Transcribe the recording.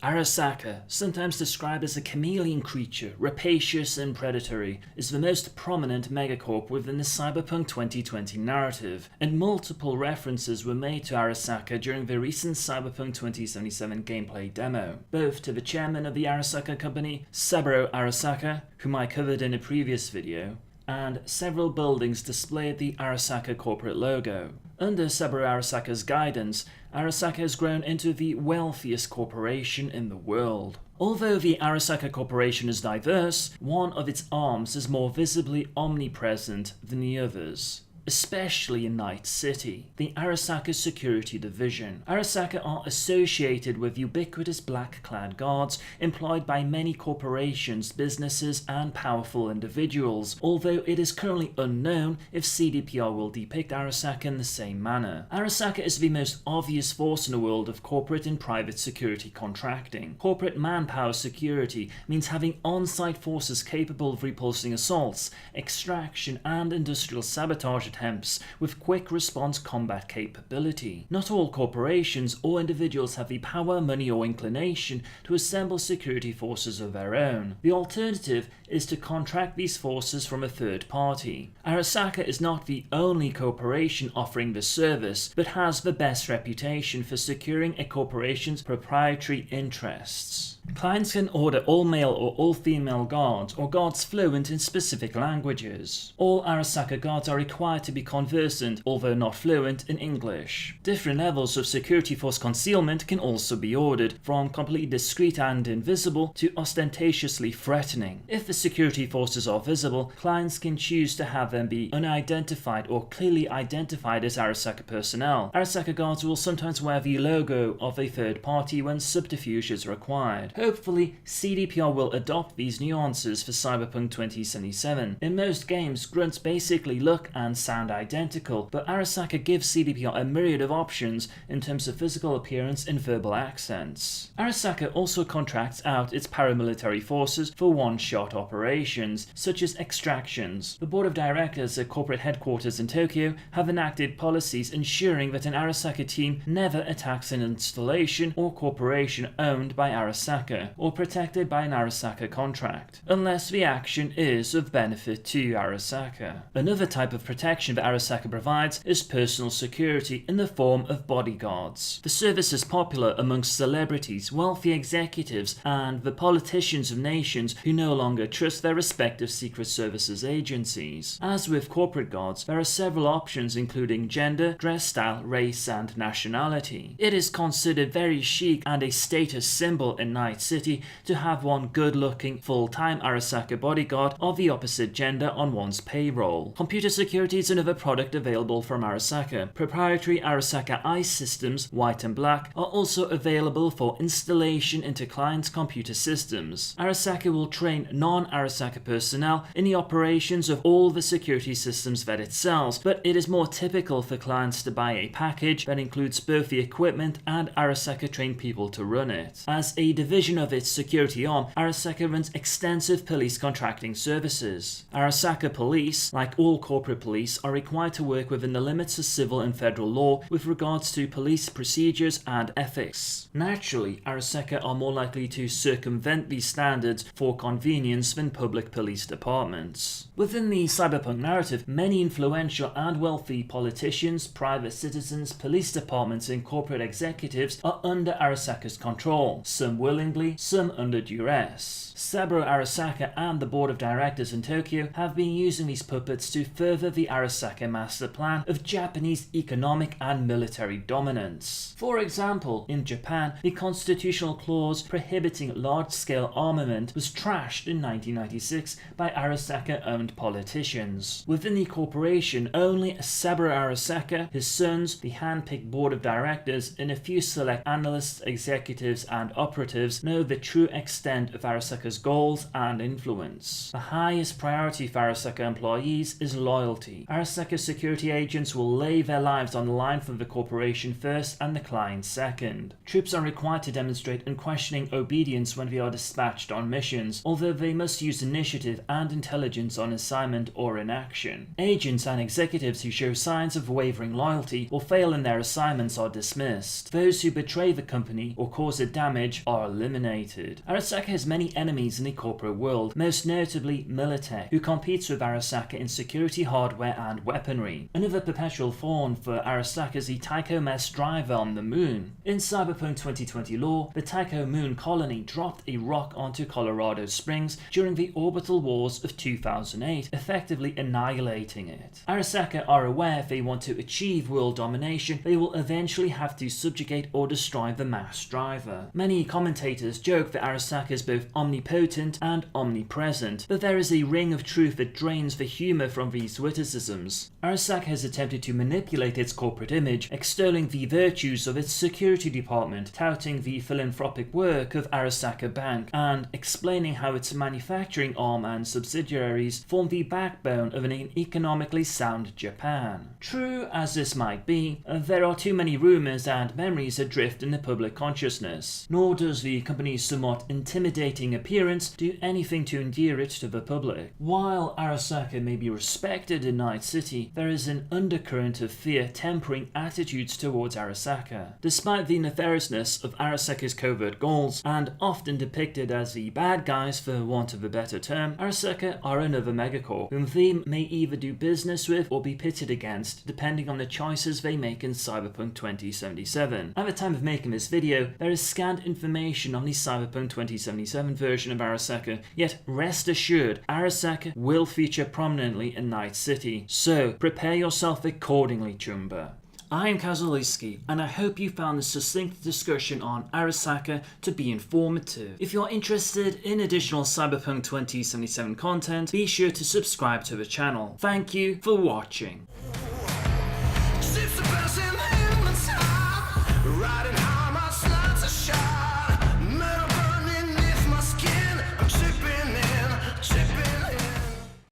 Arasaka, sometimes described as a chameleon creature, rapacious and predatory, is the most prominent megacorp within the Cyberpunk 2020 narrative, and multiple references were made to Arasaka during the recent Cyberpunk 2077 gameplay demo, both to the chairman of the Arasaka company, Saburo Arasaka, whom I covered in a previous video, and several buildings displayed the Arasaka corporate logo. Under Saburo Arasaka's guidance, Arasaka has grown into the wealthiest corporation in the world. Although the Arasaka Corporation is diverse, one of its arms is more visibly omnipresent than the others, especially in Night City, the Arasaka Security Division. Arasaka are associated with ubiquitous black-clad guards employed by many corporations, businesses, and powerful individuals, although it is currently unknown if CDPR will depict Arasaka in the same manner. Arasaka is the most obvious force in the world of corporate and private security contracting. Corporate manpower security means having on-site forces capable of repulsing assaults, extraction, and industrial sabotage attempts with quick response combat capability. Not all corporations or individuals have the power, money, or inclination to assemble security forces of their own. The alternative is to contract these forces from a third party. Arasaka is not the only corporation offering this service, but has the best reputation for securing a corporation's proprietary interests. Clients can order all-male or all-female guards, or guards fluent in specific languages. All Arasaka guards are required to be conversant, although not fluent, in English. Different levels of security force concealment can also be ordered, from completely discreet and invisible to ostentatiously threatening. If the security forces are visible, clients can choose to have them be unidentified or clearly identified as Arasaka personnel. Arasaka guards will sometimes wear the logo of a third party when subterfuge is required. Hopefully, CDPR will adopt these nuances for Cyberpunk 2077. In most games, grunts basically look and sound identical, but Arasaka gives CDPR a myriad of options in terms of physical appearance and verbal accents. Arasaka also contracts out its paramilitary forces for one-shot operations, such as extractions. The board of directors at corporate headquarters in Tokyo have enacted policies ensuring that an Arasaka team never attacks an installation or corporation owned by Arasaka or protected by an Arasaka contract, unless the action is of benefit to Arasaka. Another type of protection that Arasaka provides is personal security in the form of bodyguards. The service is popular amongst celebrities, wealthy executives, and the politicians of nations who no longer trust their respective secret services agencies. As with corporate guards, there are several options including gender, dress style, race, and nationality. It is considered very chic and a status symbol in Night City to have one good-looking, full-time Arasaka bodyguard of the opposite gender on one's payroll. Computer security is another product available from Arasaka. Proprietary Arasaka Eye systems, white and black, are also available for installation into clients' computer systems. Arasaka will train non-Arasaka personnel in the operations of all the security systems that it sells, but it is more typical for clients to buy a package that includes both the equipment and Arasaka-trained people to run it. As a division of its security arm, Arasaka runs extensive police contracting services. Arasaka police, like all corporate police, are required to work within the limits of civil and federal law with regards to police procedures and ethics. Naturally, Arasaka are more likely to circumvent these standards for convenience than public police departments. Within the cyberpunk narrative, many influential and wealthy politicians, private citizens, police departments, and corporate executives are under Arasaka's control, some willingly, some under duress. Saburo Arasaka and the board of directors in Tokyo have been using these puppets to further the Arasaka master plan of Japanese economic and military dominance. For example, in Japan, the constitutional clause prohibiting large-scale armament was trashed in 1996 by Arasaka-owned politicians. Within the corporation, only Saburo Arasaka, his sons, the hand-picked board of directors, and a few select analysts, executives, and operatives know the true extent of Arasaka's goals and influence. The highest priority for Arasaka employees is loyalty. Arasaka security agents will lay their lives on the line for the corporation first and the client second. Troops are required to demonstrate unquestioning obedience when they are dispatched on missions, although they must use initiative and intelligence on assignment or in action. Agents and executives who show signs of wavering loyalty or fail in their assignments are dismissed. Those who betray the company or cause it damage are eliminated. eliminated. Arasaka has many enemies in the corporate world, most notably Militech, who competes with Arasaka in security hardware and weaponry. Another perpetual thorn for Arasaka is the Tycho Mess driver on the moon. In Cyberpunk 2020 lore, the Tycho moon colony dropped a rock onto Colorado Springs during the orbital wars of 2008, effectively annihilating it. Arasaka are aware if they want to achieve world domination, they will eventually have to subjugate or destroy the mass driver. Many commentators joke that Arasaka is both omnipotent and omnipresent, but there is a ring of truth that drains the humour from these witticisms. Arasaka has attempted to manipulate its corporate image, extolling the virtues of its security department, touting the philanthropic work of Arasaka Bank, and explaining how its manufacturing arm and subsidiaries form the backbone of an economically sound Japan. True as this might be, there are too many rumours and memories adrift in the public consciousness, nor does the company's somewhat intimidating appearance do anything to endear it to the public. While Arasaka may be respected in Night City, there is an undercurrent of fear tempering attitudes towards Arasaka. Despite the nefariousness of Arasaka's covert goals, and often depicted as the bad guys for want of a better term, Arasaka are another megacorp, whom they may either do business with or be pitted against, depending on the choices they make in Cyberpunk 2077. At the time of making this video, there is scant information on the Cyberpunk 2077 version of Arasaka, yet rest assured, Arasaka will feature prominently in Night City, so prepare yourself accordingly, Chumba. I am Kazuliski, and I hope you found this succinct discussion on Arasaka to be informative. If you're interested in additional Cyberpunk 2077 content, be sure to subscribe to the channel. Thank you for watching.